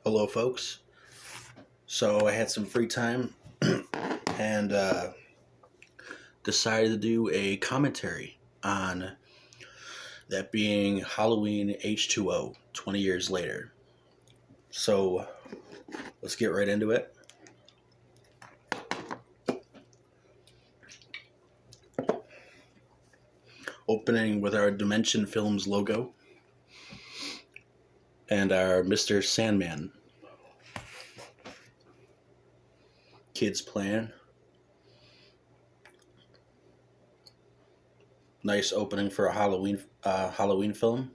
Hello, folks. So I had some free time and decided to do a commentary on that being Halloween H2O 20 years later. So let's get right into it. Opening with our Dimension Films logo and our Mr. Sandman kids playing. Nice opening for a Halloween film.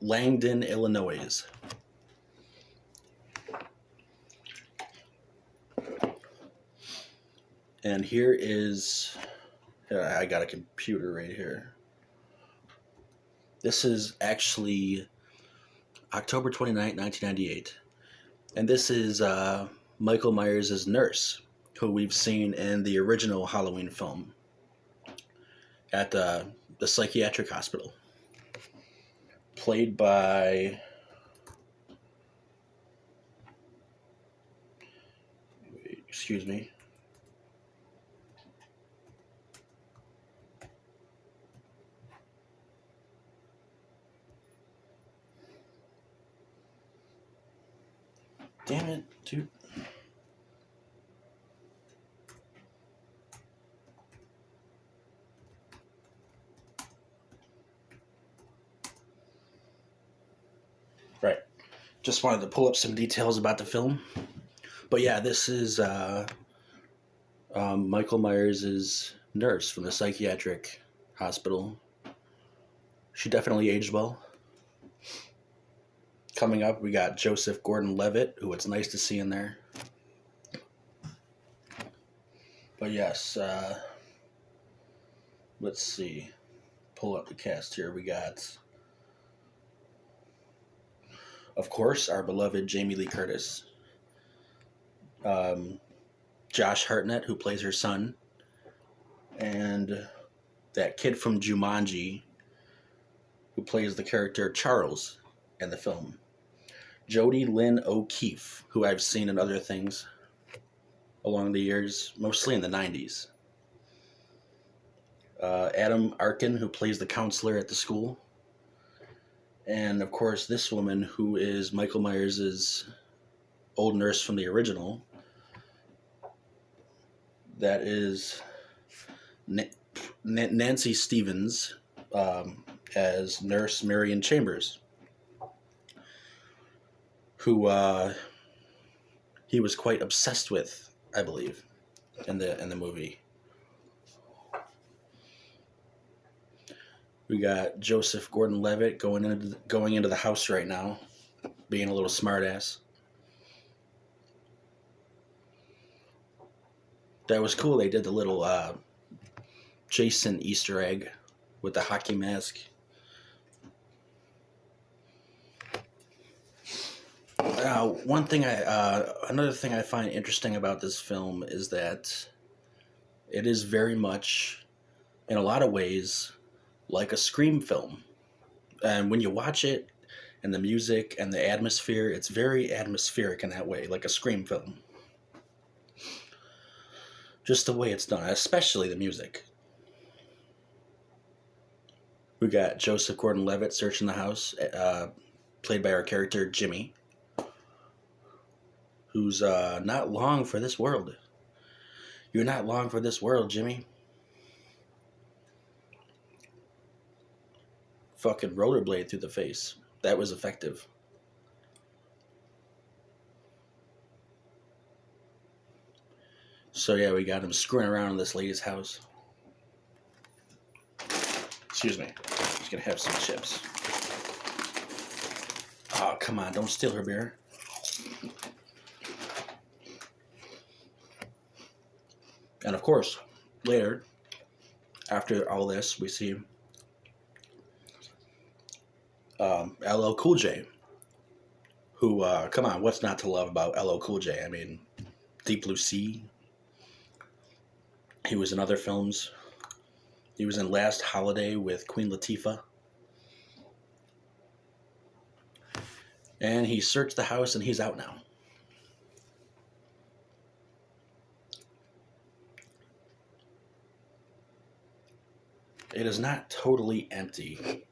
Langdon, Illinois. And here is, I got a computer right here. This is actually October 29th, 1998. And this is Michael Myers' nurse, who we've seen in the original Halloween film at the psychiatric hospital. Played by... Excuse me. Damn it, dude. Right. Just wanted to pull up some details about the film. But yeah, this is Michael Myers' nurse from the psychiatric hospital. She definitely aged well. Coming up, we got Joseph Gordon-Levitt, who it's nice to see in there. But yes, let's see. Pull up the cast here. We got, of course, our beloved Jamie Lee Curtis. Josh Hartnett, who plays her son. And that kid from Jumanji, who plays the character Charles in the film. Jodie Lynn O'Keefe, who I've seen in other things along the years, mostly in the 90s. Adam Arkin, who plays the counselor at the school. And, of course, this woman, who is Michael Myers' old nurse from the original. That is Nancy Stevens as Nurse Marion Chambers, who he was quite obsessed with, I believe, in the movie. We got Joseph Gordon-Levitt going into the house right now, being a little smartass. That was cool. They did the little Jason Easter egg with the hockey mask. Another thing I find interesting about this film is that it is very much, in a lot of ways, like a Scream film. And when you watch it, and the music and the atmosphere, it's very atmospheric in that way, like a Scream film. Just the way it's done, especially the music. We got Joseph Gordon-Levitt searching the house, played by our character Jimmy, who's not long for this world. You're not long for this world, Jimmy. Fucking rollerblade through the face. That was effective. So yeah, we got him screwing around in this lady's house. Excuse me. Just gonna have some chips. Oh, come on. Don't steal her beer. And of course, later, after all this, we see LL Cool J, who, come on, what's not to love about LL Cool J? I mean, Deep Blue Sea. He was in other films. He was in Last Holiday with Queen Latifah. And he searched the house and he's out now. It is not totally empty.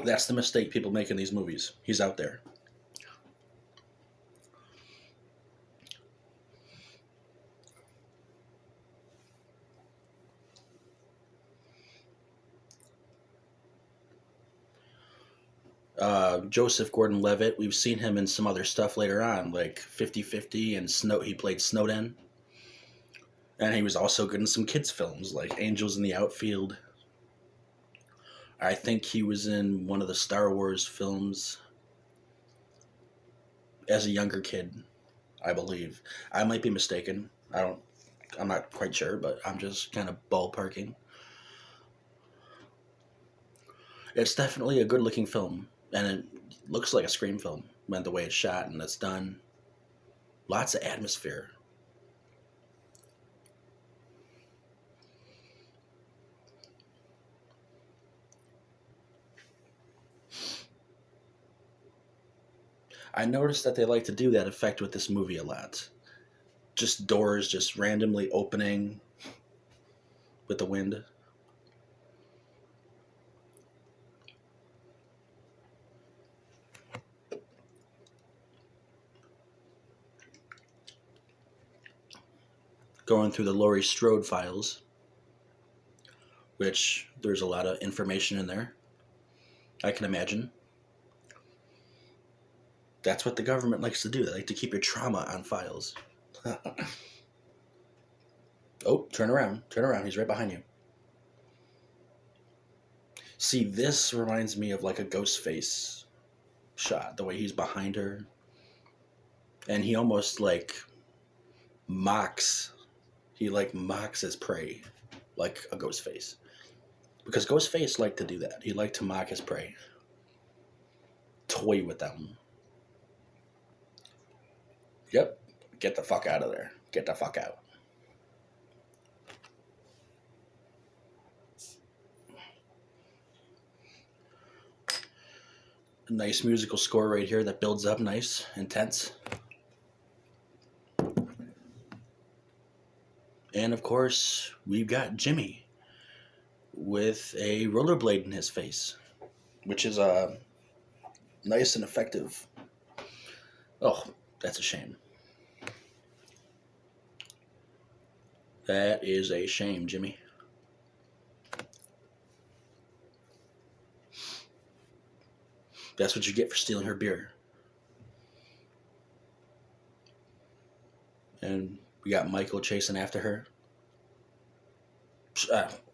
That's the mistake people make in these movies. He's out there. Joseph Gordon-Levitt, we've seen him in some other stuff later on, like 50-50 and he played Snowden. And he was also good in some kids' films, like Angels in the Outfield. I think he was in one of the Star Wars films as a younger kid, I believe. I might be mistaken. I'm not quite sure, but I'm just kind of ballparking. It's definitely a good-looking film, and it looks like a Scream film, the way it's shot and it's done. Lots of atmosphere. I noticed that they like to do that effect with this movie a lot. Just doors just randomly opening with the wind. Going through the Laurie Strode files, which there's a lot of information in there, I can imagine. That's what the government likes to do. They like to keep your trauma on files. Oh, turn around. Turn around. He's right behind you. See, this reminds me of like a Ghostface shot, the way he's behind her. And he almost like mocks. He like mocks his prey like a Ghostface. Because Ghostface liked to do that. He liked to mock his prey. Toy with them. Yep. Get the fuck out of there. Get the fuck out. A nice musical score right here that builds up nice, intense. And of course, we've got Jimmy with a rollerblade in his face, which is nice and effective. Oh, that's a shame. That is a shame, Jimmy. That's what you get for stealing her beer. And we got Michael chasing after her.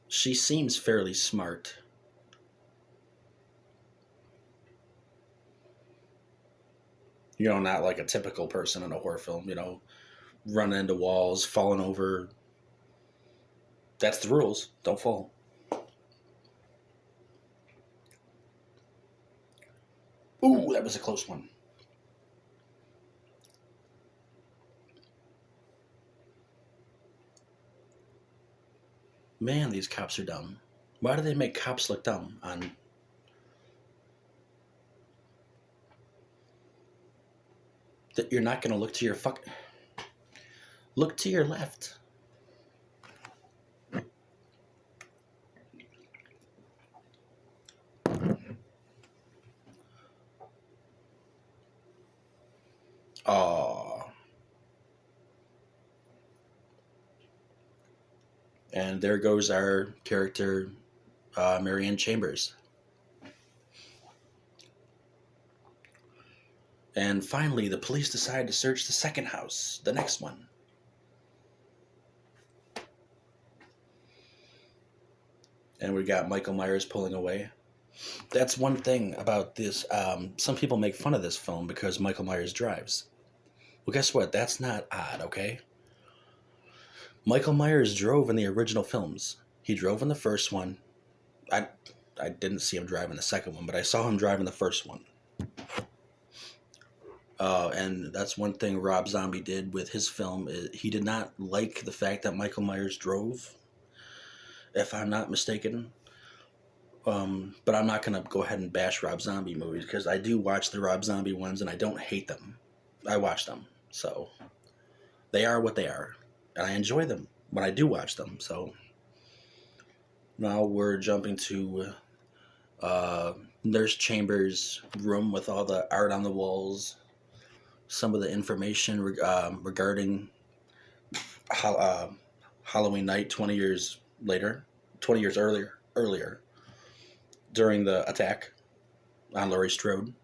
She seems fairly smart. You know, not like a typical person in a horror film, you know, running into walls, falling over. That's the rules. Don't fall. Ooh, that was a close one. Man, these cops are dumb. Why do they make cops look dumb on... That you're not going to look to your fuck... Look to your left. Aww. And there goes our character, Marianne Chambers. And finally, the police decide to search the second house, the next one. And we got Michael Myers pulling away. That's one thing about this. Some people make fun of this film because Michael Myers drives. Well, guess what? That's not odd, okay? Michael Myers drove in the original films. He drove in the first one. I didn't see him drive in the second one, but I saw him drive in the first one. And that's one thing Rob Zombie did with his film. He did not like the fact that Michael Myers drove, if I'm not mistaken. But I'm not gonna go ahead and bash Rob Zombie movies because I do watch the Rob Zombie ones and I don't hate them. I watch them, so they are what they are, and I enjoy them when I do watch them. So now we're jumping to uh, Nurse Chambers' room with all the art on the walls, some of the information regarding ho- Halloween night 20 years later, 20 years earlier during the attack on Laurie Strode.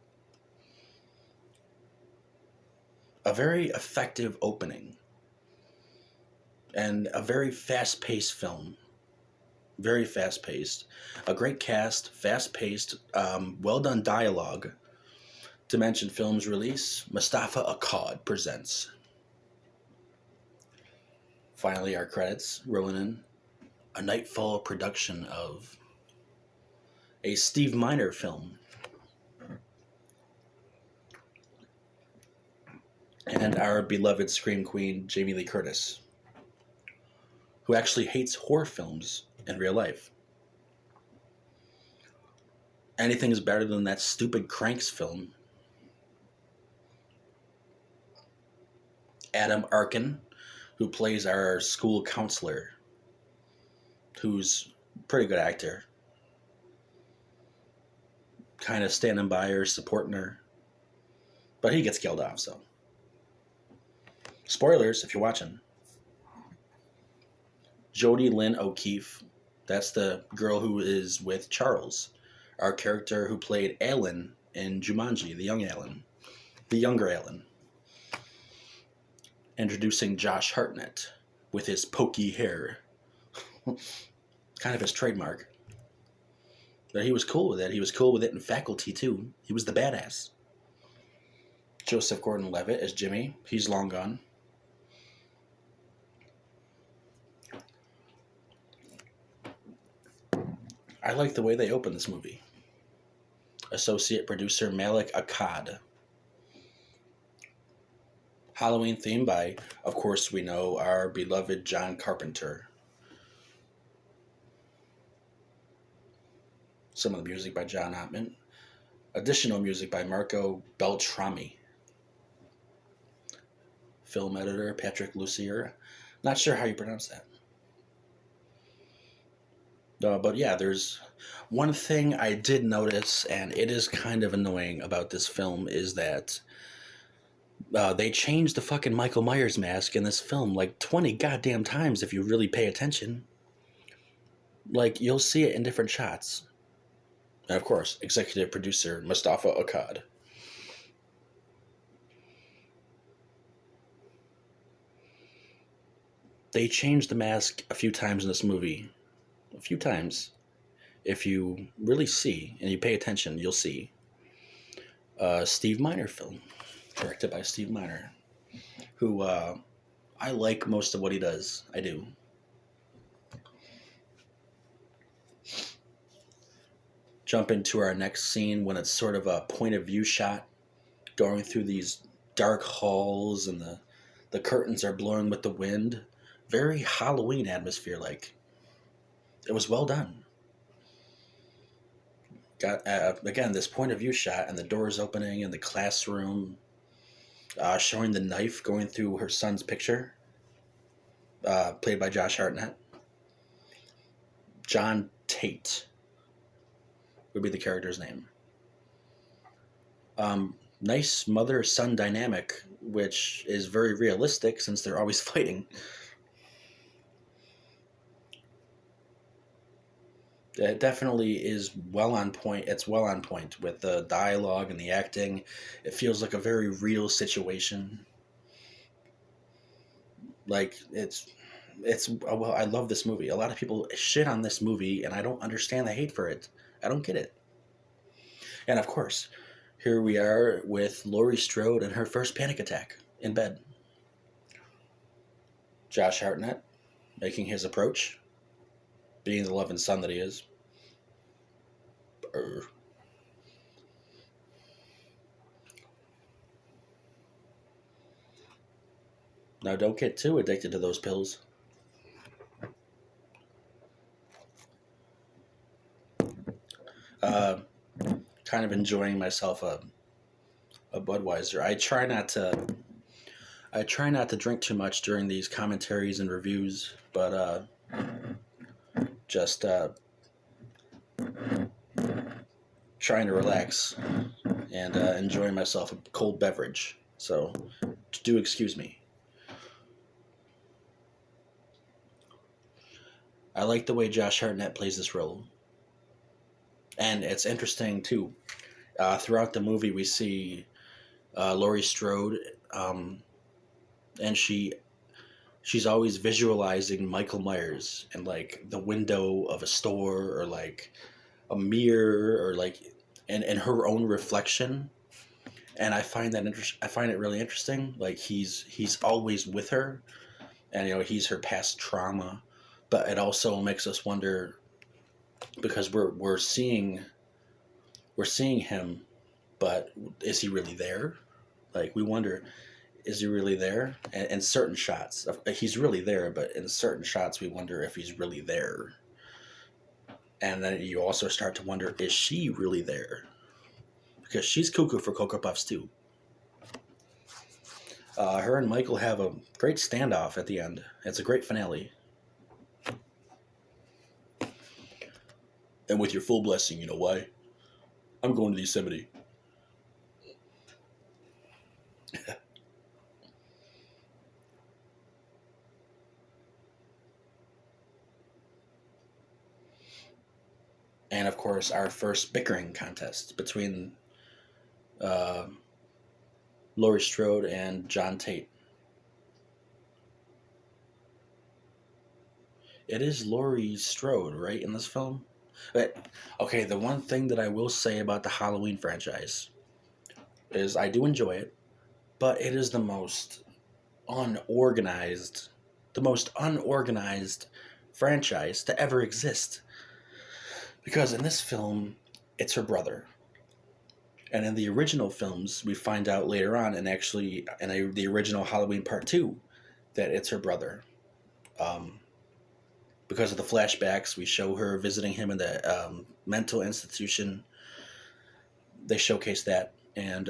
A very effective opening and a very fast paced film. Very fast paced. A great cast, fast paced, well done dialogue. Dimension Films release Mustafa Akkad presents. Finally, our credits rolling in. A Nightfall production of a Steve Miner film. And our beloved Scream Queen, Jamie Lee Curtis, who actually hates horror films in real life. Anything is better than that stupid Cranks film. Adam Arkin, who plays our school counselor, who's a pretty good actor. Kind of standing by her, supporting her. But he gets killed off, so. Spoilers, if you're watching. Jodie Lynn O'Keefe, that's the girl who is with Charles, our character who played Alan in Jumanji, the younger Alan. Introducing Josh Hartnett with his pokey hair. Kind of his trademark. But he was cool with it. He was cool with it in Faculty, too. He was the badass. Joseph Gordon-Levitt as Jimmy. He's long gone. I like the way they open this movie. Associate producer Malik Akkad. Halloween theme by, of course, we know our beloved John Carpenter. Some of the music by John Ottman. Additional music by Marco Beltrami. Film editor Patrick Lucier. Not sure how you pronounce that. But yeah, there's one thing I did notice, and it is kind of annoying about this film, is that they changed the fucking Michael Myers mask in this film like 20 goddamn times if you really pay attention. Like, you'll see it in different shots. And of course, executive producer Mustafa Akkad. They changed the mask a few times in this movie. A few times. If you really see, and you pay attention, you'll see. Steve Miner film. Directed by Steve Miner. Who, I like most of what he does. I do. Jump into our next scene when it's sort of a point of view shot going through these dark halls and the curtains are blowing with the wind. Very Halloween atmosphere like. It was well done. Got again this point of view shot and the doors opening in the classroom, showing the knife going through her son's picture, played by Josh Hartnett. John Tate would be the character's name. Nice mother-son dynamic, which is very realistic since they're always fighting. It definitely is well on point. It's well on point with the dialogue and the acting. It feels like a very real situation. Like, it's well, I love this movie. A lot of people shit on this movie, and I don't understand the hate for it. I don't get it. And of course, here we are with Laurie Strode and her first panic attack in bed. Josh Hartnett making his approach, being the loving son that he is. Now, don't get too addicted to those pills. Uh, kind of enjoying myself a Budweiser. I try not to drink too much during these commentaries and reviews, but just trying to relax and enjoying myself a cold beverage. So do excuse me. I like the way Josh Hartnett plays this role, and it's interesting too. Throughout the movie, we see Laurie Strode, um, and she's always visualizing Michael Myers in like the window of a store or like a mirror or like and her own reflection. And I find it really interesting. Like he's always with her, and he's her past trauma, but it also makes us wonder because we're seeing him, but is he really there? Like we wonder, is he really there? And in certain shots, he's really there, but in certain shots, we wonder if he's really there. And then you also start to wonder, is she really there? Because she's cuckoo for Cocoa Puffs too. Her and Michael have a great standoff at the end. It's a great finale. And with your full blessing, you know why? I'm going to the Yosemite. And of course, our first bickering contest between uh, Laurie Strode and John Tate. It is Laurie Strode, right, in this film? But, okay, the one thing that I will say about the Halloween franchise is I do enjoy it, but it is unorganized, the most unorganized franchise to ever exist. Because in this film, it's her brother. And in the original films, we find out later on, and actually in the original Halloween Part 2, that it's her brother. Um, because of the flashbacks, we show her visiting him in the mental institution. They showcase that. And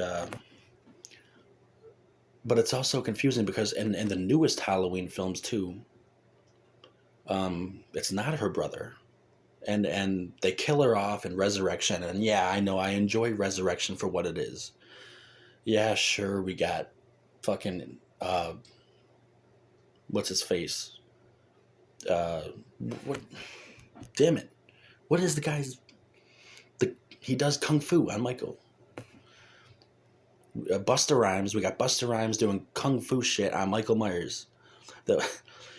but it's also confusing because in the newest Halloween films, too, it's not her brother. And they kill her off in Resurrection. And yeah, I know I enjoy Resurrection for what it is. Yeah, sure, we got fucking what's his face? Uh, what? Damn it! What is the guy's? He does kung fu on Michael. Busta Rhymes. We got Busta Rhymes doing kung fu shit on Michael Myers. The,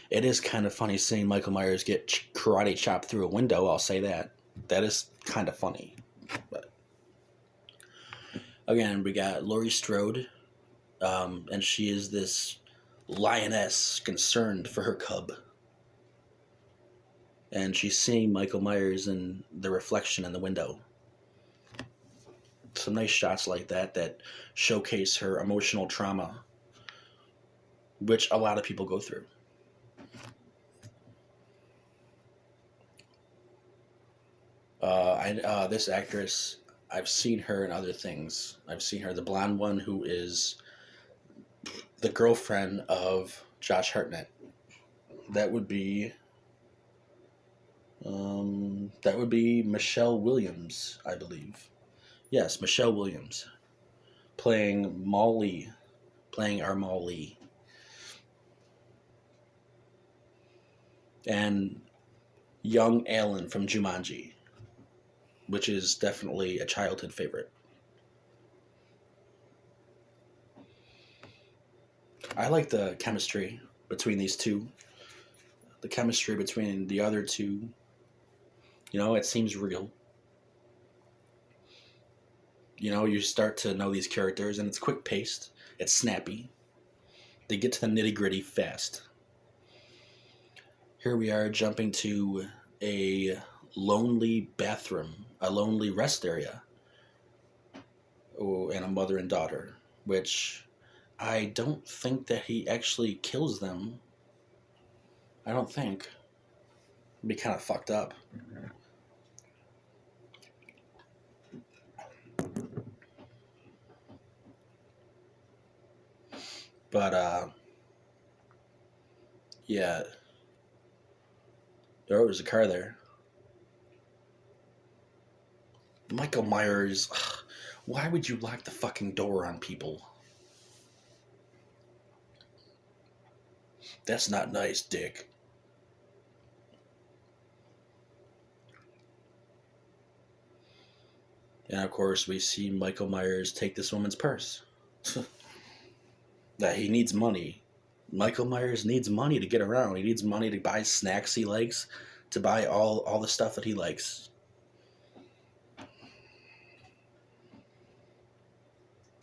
it is kind of funny seeing Michael Myers get karate chopped through a window. I'll say that. That is kind of funny. But again, we got Laurie Strode, and she is this lioness concerned for her cub. And she's seeing Michael Myers in the reflection in the window. Some nice shots like that showcase her emotional trauma, which a lot of people go through. This actress, I've seen her in other things. I've seen her, the blonde one who is the girlfriend of Josh Hartnett. That would be Michelle Williams, I believe. Yes, Michelle Williams, playing Molly, playing our Molly, and young Alan from Jumanji, which is definitely a childhood favorite. I like the chemistry between these two. The chemistry between the other two, it seems real. You start to know these characters, and it's quick paced, it's snappy. They get to the nitty gritty fast. Here we are jumping to a lonely bathroom, a lonely rest area, and a mother and daughter, which I don't think that he actually kills them. I don't think. It'd be kind of fucked up. But yeah, there was a car there. Michael Myers. Ugh, why would you lock the fucking door on people? That's not nice, Dick. And of course, we see Michael Myers take this woman's purse. That he needs money. Michael Myers needs money to get around. He needs money to buy snacks he likes, to buy all the stuff that he likes.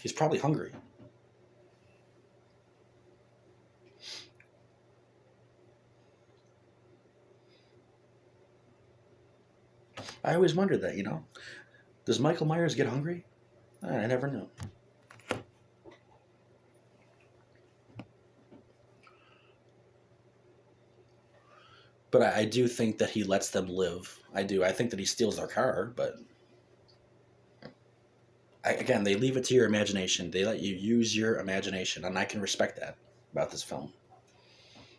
He's probably hungry. I always wondered that, Does Michael Myers get hungry? I never knew. But I do think that he lets them live. I do. I think that he steals their car, but again, they leave it to your imagination. They let you use your imagination, and I can respect that about this film.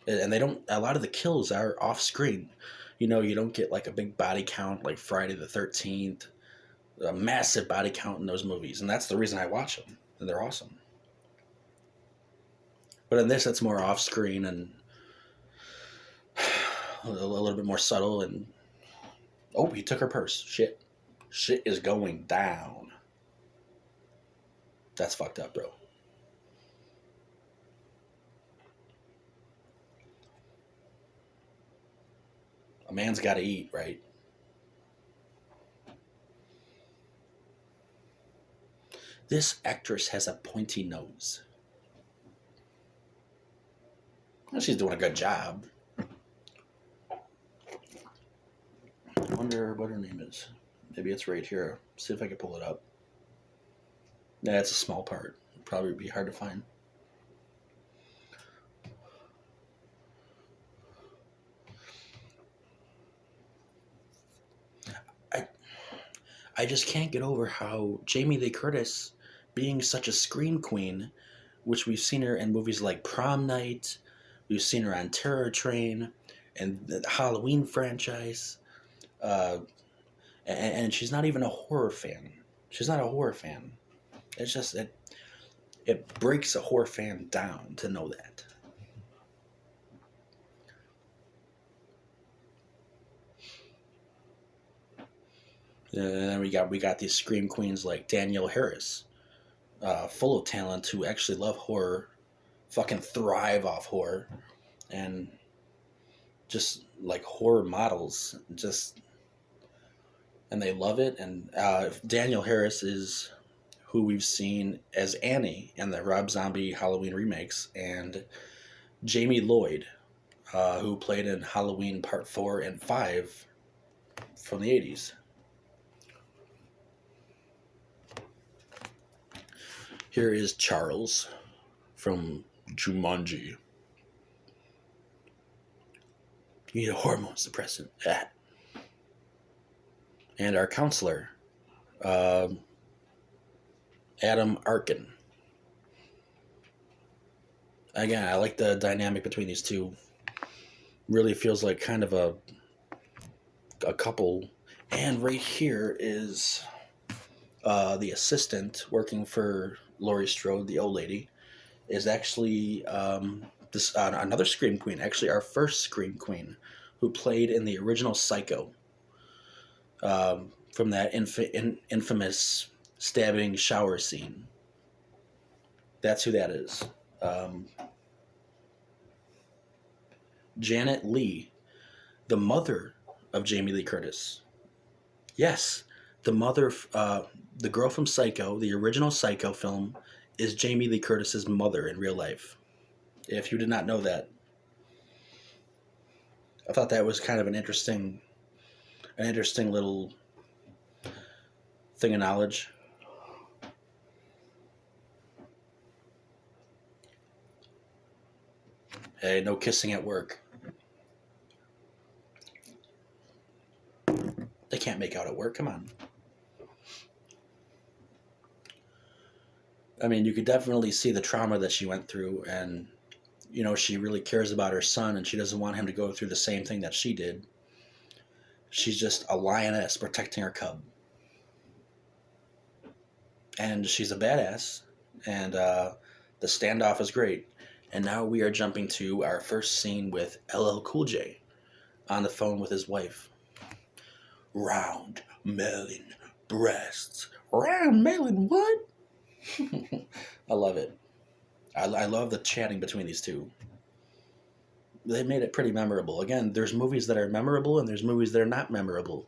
And they don't. A lot of the kills are off screen. You don't get like a big body count like Friday the 13th, a massive body count in those movies, and that's the reason I watch them. And they're awesome. But in this, it's more off screen and a little bit more subtle. And oh, he took her purse. Shit is going down. That's fucked up, bro. A man's got to eat, right? This actress has a pointy nose. Well, she's doing a good job. I wonder what her name is. Maybe it's right here. See if I can pull it up. Yeah, it's a small part. It'd probably be hard to find. I just can't get over how Jamie Lee Curtis, being such a scream queen, which we've seen her in movies like Prom Night, we've seen her on Terror Train, and the Halloween franchise, and she's not even a horror fan. She's not a horror fan. It's just it breaks a horror fan down to know that. And then we got these scream queens like Danielle Harris, full of talent, who actually love horror, fucking thrive off horror, and just like horror models, and they love it. And Danielle Harris is who we've seen as Annie in the Rob Zombie Halloween remakes, and Jamie Lloyd, who played in Halloween Part 4 and 5 from the 80s. Here is Charles from Jumanji. You need a hormone suppressant. And our counselor, Adam Arkin. Again, I like the dynamic between these two. Really feels like kind of a couple. And right here is the assistant working for Laurie Strode, the old lady, is actually this another scream queen. Actually, our first scream queen, who played in the original Psycho. From that infamous stabbing shower scene. That's who that is. Janet Leigh, the mother of Jamie Lee Curtis. Yes, the mother, the girl from Psycho, the original Psycho film, is Jamie Lee Curtis's mother in real life. If you did not know that, I thought that was kind of an interesting little thing of knowledge. Hey, no kissing at work. They can't make out at work. Come on. I mean, you could definitely see the trauma that she went through, and she really cares about her son, and she doesn't want him to go through the same thing that she did. She's just a lioness protecting her cub, and she's a badass. And the standoff is great. And now we are jumping to our first scene with LL Cool J on the phone with his wife. Round melon breasts. Round melon what? I love it. I love the chatting between these two. They made it pretty memorable. Again, there's movies that are memorable and there's movies that are not memorable.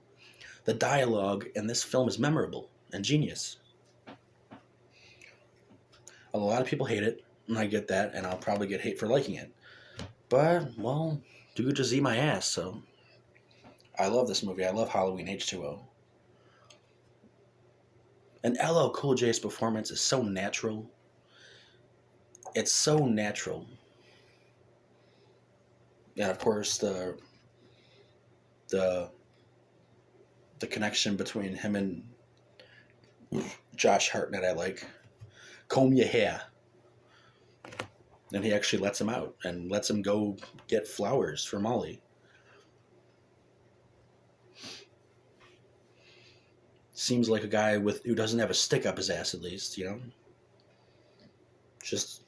The dialogue in this film is memorable and genius. A lot of people hate it, and I get that, and I'll probably get hate for liking it. But, well, dude just eat my ass, so I love this movie. I love Halloween H2O. And LL Cool J's performance is so natural. It's so natural. And of course the the connection between him and Josh Hartnett I like. Comb your hair. And he actually lets him out and lets him go get flowers for Molly. Seems like a guy who doesn't have a stick up his ass, at least, Just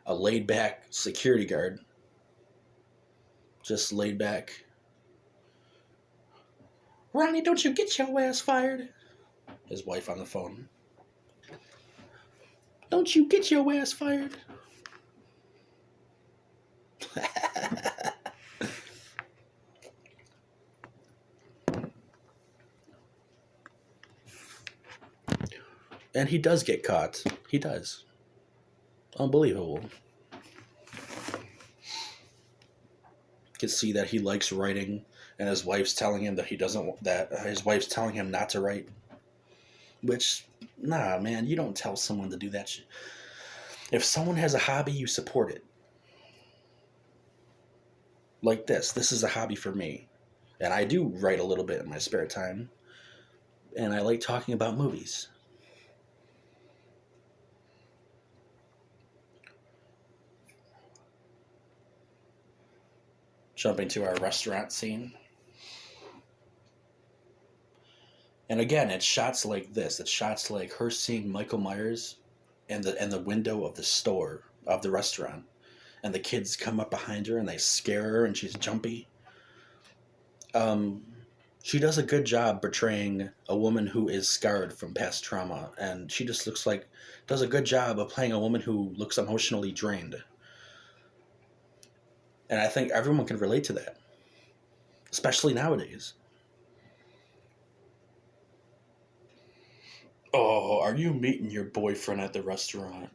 a laid back security guard. Just laid back. Ronnie, don't you get your ass fired? His wife on the phone. Don't you get your ass fired? And he does get caught. He does. Unbelievable. You can see that he likes writing, and his wife's telling him that he doesn't. That his wife's telling him not to write. Which, nah, man, you don't tell someone to do that shit. If someone has a hobby, you support it. Like this. This is a hobby for me, and I do write a little bit in my spare time, and I like talking about movies. Jumping to our restaurant scene. And again, it's shots like this. It's shots like her seeing Michael Myers and the window of the store, of the restaurant. And the kids come up behind her and they scare her and she's jumpy. She does a good job portraying a woman who is scarred from past trauma. And she just does a good job of playing a woman who looks emotionally drained. And I think everyone can relate to that. Especially nowadays. Oh, are you meeting your boyfriend at the restaurant?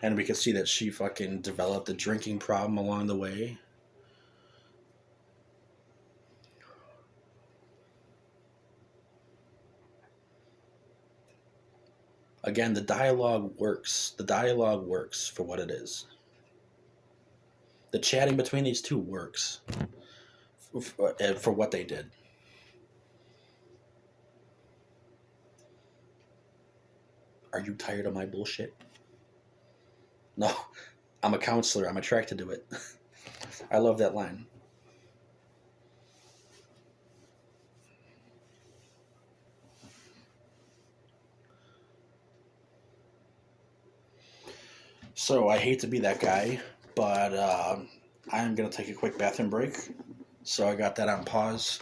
And we can see that she fucking developed a drinking problem along the way. Again, the dialogue works. The dialogue works for what it is. The chatting between these two works for what they did. Are you tired of my bullshit? No, I'm a counselor. I'm attracted to it. I love that line. So I hate to be that guy, but I'm going to take a quick bathroom break. So I got that on pause.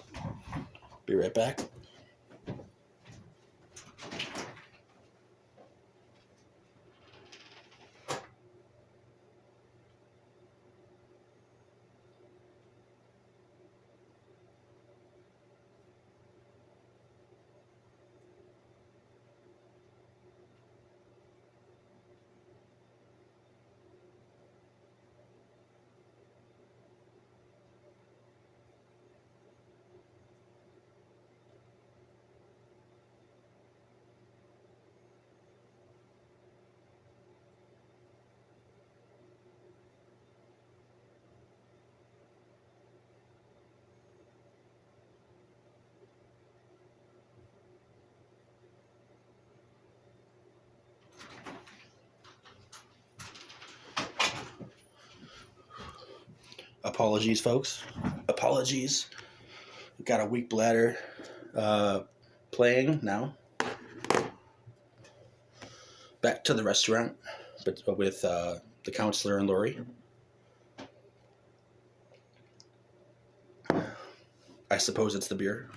Be right back. Apologies, folks. Apologies. Got a weak bladder. Playing now. Back to the restaurant, but with the counselor and Lori. I suppose it's the beer.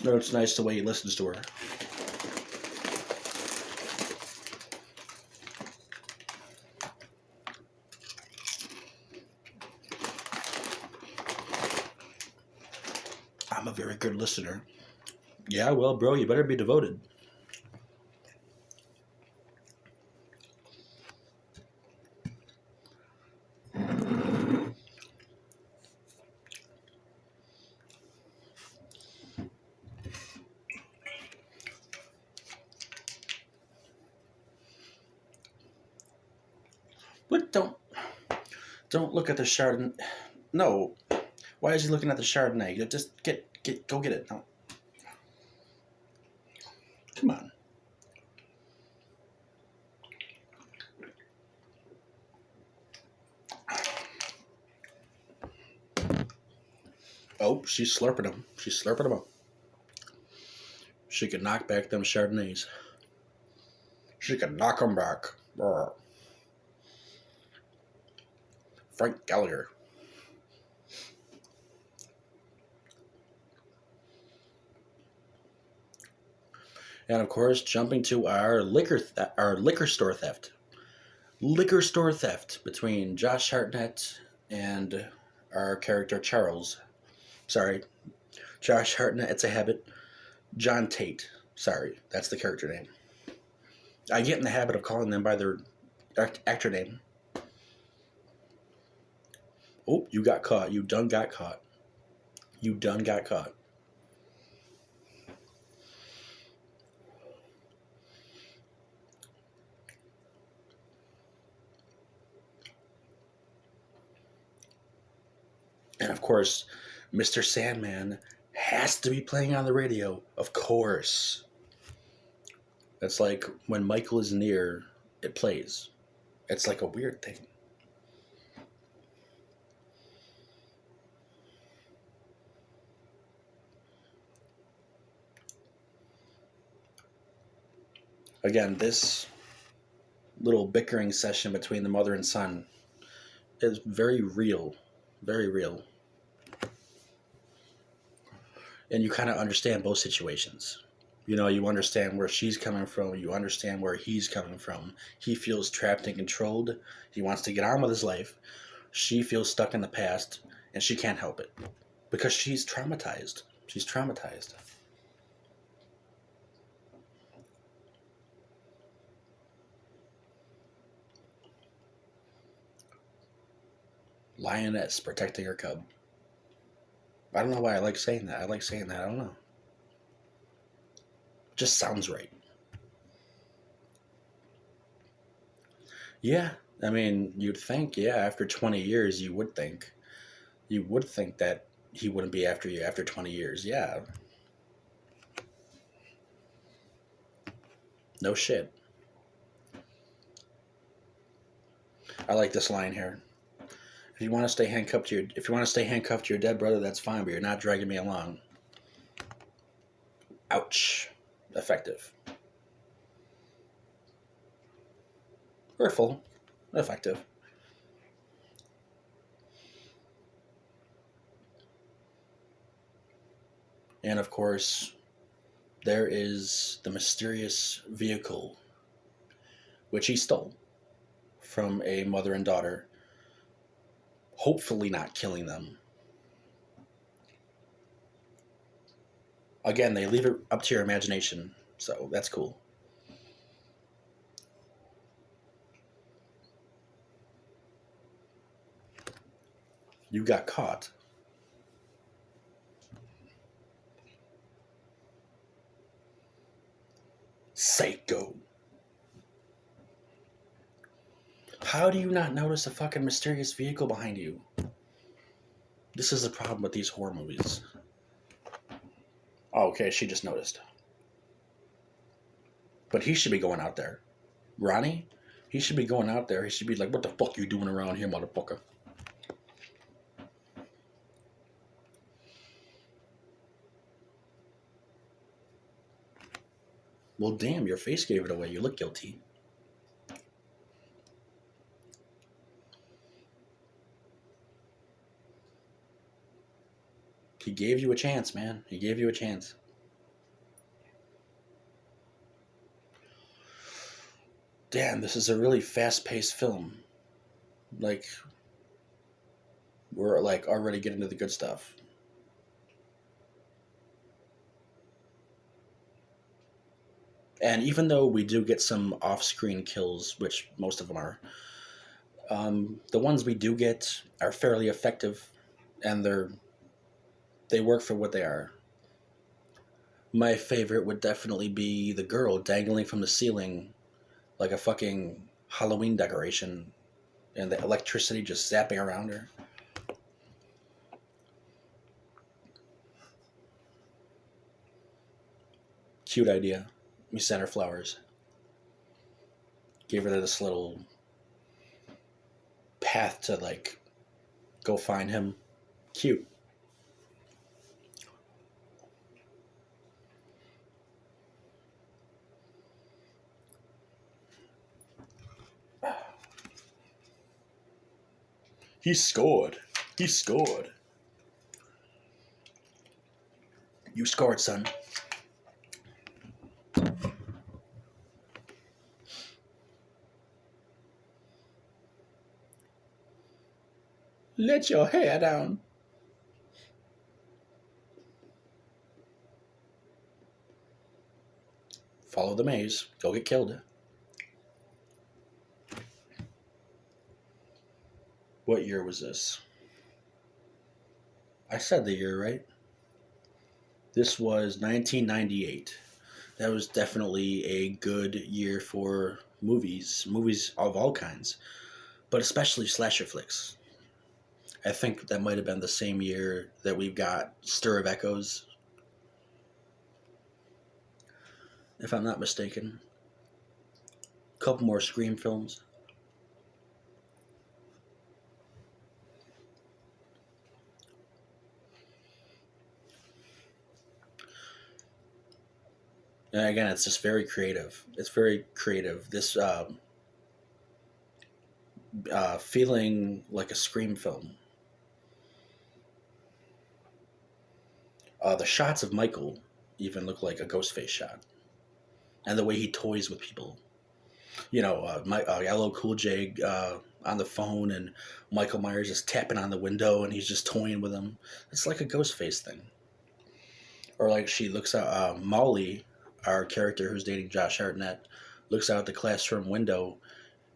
No, it's nice the way he listens to her. I'm a very good listener. Yeah, well, bro, you better be devoted. But don't look at the Chardonnay. No, why is he looking at the Chardonnay? Just go get it. No, come on. Oh, she's slurping them. She's slurping them up. She could knock back them Chardonnays. She could knock them back. Brr. Frank Gallagher. And of course, jumping to our liquor store theft. Liquor store theft between Josh Hartnett and our character Charles. Sorry, Josh Hartnett, it's a habit. John Tate. Sorry, that's the character name. I get in the habit of calling them by their actor name. Oh, you got caught. You done got caught. You done got caught. And of course, Mr. Sandman has to be playing on the radio. Of course. It's like when Michael is near, it plays. It's like a weird thing. Again, this little bickering session between the mother and son is very real. Very real. And you kind of understand both situations. You know, you understand where she's coming from. You understand where he's coming from. He feels trapped and controlled. He wants to get on with his life. She feels stuck in the past, and she can't help it because she's traumatized. She's traumatized. Lioness protecting her cub. I don't know why I like saying that. I like saying that. I don't know. Just sounds right. Yeah. I mean, you'd think, yeah, after 20 years, you would think. You would think that he wouldn't be after you after 20 years. Yeah. No shit. I like this line here. If you want to stay handcuffed to your dead brother, that's fine, but you're not dragging me along. Ouch. Effective. Hurtful. Effective. And of course, there is the mysterious vehicle which he stole from a mother and daughter, hopefully not killing them. Again, they leave it up to your imagination, so that's cool. You got caught. How do you not notice a fucking mysterious vehicle behind you? This is the problem with these horror movies. Oh, okay, she just noticed. But he should be going out there. Ronnie? He should be going out there. He should be like, what the fuck you doing around here, motherfucker? Well, damn, your face gave it away. You look guilty. He gave you a chance, man. He gave you a chance. Damn, this is a really fast-paced film. Like, we're like already getting to the good stuff. And even though we do get some off-screen kills, which most of them are, the ones we do get are fairly effective, and they work for what they are. My favorite would definitely be the girl dangling from the ceiling like a fucking Halloween decoration, and the electricity just zapping around her. Cute idea. We sent her flowers. Gave her this little path to like go find him. Cute. He scored. He scored. You scored, son. Let your hair down. Follow the maze. Go get killed. What year was this? I said the year, right? This was 1998. That was definitely a good year for movies of all kinds, but especially slasher flicks. I think that might have been the same year that we've got Stir of Echoes, if I'm not mistaken. A couple more Scream films. And again, it's just very creative. It's very creative. This feeling like a Scream film. The shots of Michael even look like a Ghostface shot, and the way he toys with people. You know, LL Cool J on the phone, and Michael Myers is tapping on the window, and he's just toying with him. It's like a Ghostface thing. Or like she looks at Molly, our character who's dating Josh Hartnett, looks out the classroom window,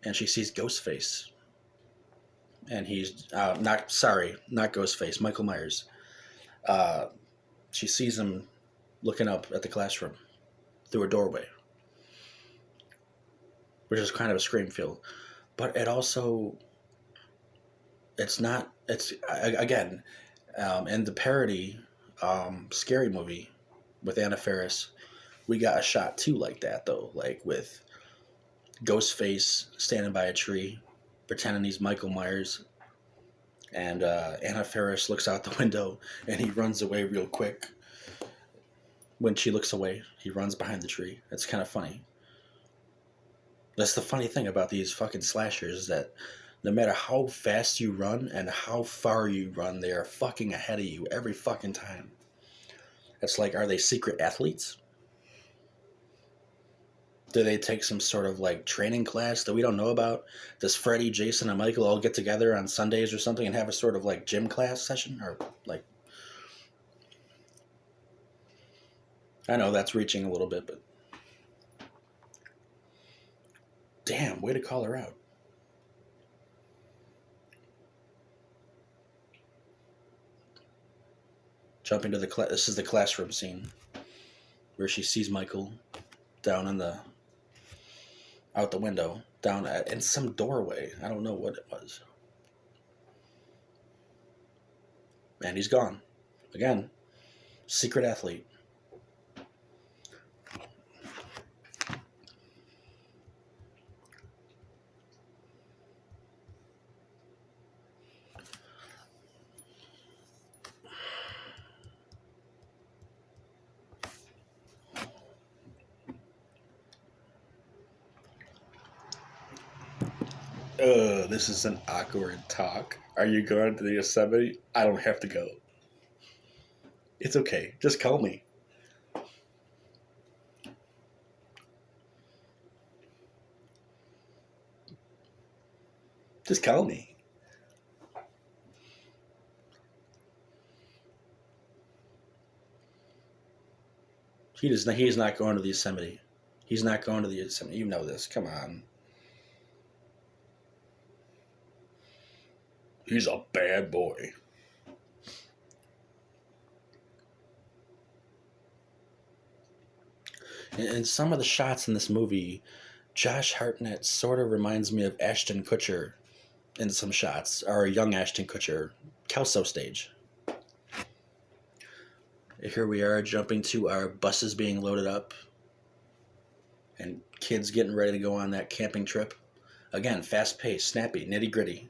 and she sees Ghostface. And he's not Ghostface, Michael Myers. She sees him looking up at the classroom through a doorway, which is kind of a Scream feel. But it also, it's not, it's, again, in the parody Scary Movie with Anna Faris, we got a shot too like that, though, like with Ghostface standing by a tree, pretending he's Michael Myers, and Anna Faris looks out the window, and he runs away real quick. When she looks away, he runs behind the tree. It's kind of funny. That's the funny thing about these fucking slashers, is that no matter how fast you run and how far you run, they are fucking ahead of you every fucking time. It's like, are they secret athletes? Do they take some sort of like training class that we don't know about? Does Freddy, Jason, and Michael all get together on Sundays or something and have a sort of like gym class session? Or like, I know that's reaching a little bit, but damn, way to call her out. Jumping to this is the classroom scene where she sees Michael down in the out the window down in some doorway. I don't know what it was. And he's gone. Again, secret athlete. This is an awkward talk. Are you going to the Yosemite? I don't have to go. It's okay. Just call me. Just call me. He's not going to the Yosemite. He's not going to the Yosemite. You know this. Come on. He's a bad boy. And some of the shots in this movie, Josh Hartnett sort of reminds me of Ashton Kutcher in some shots, or young Ashton Kutcher, Kelso stage. Here we are jumping to our buses being loaded up and kids getting ready to go on that camping trip. Again, fast paced, snappy, nitty gritty.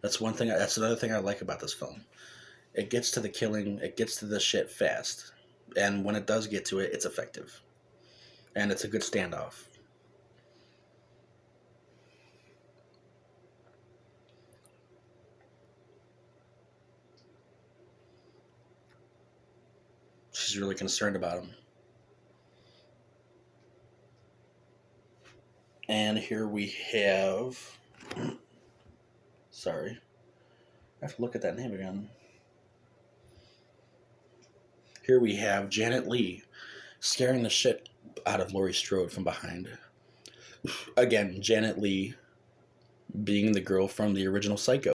That's another thing I like about this film. It gets to the killing, it gets to the shit fast. And when it does get to it, it's effective. And it's a good standoff. She's really concerned about him. And here we have... Sorry. I have to look at that name again. Here we have Janet Leigh scaring the shit out of Laurie Strode from behind. Again, Janet Leigh being the girl from the original Psycho.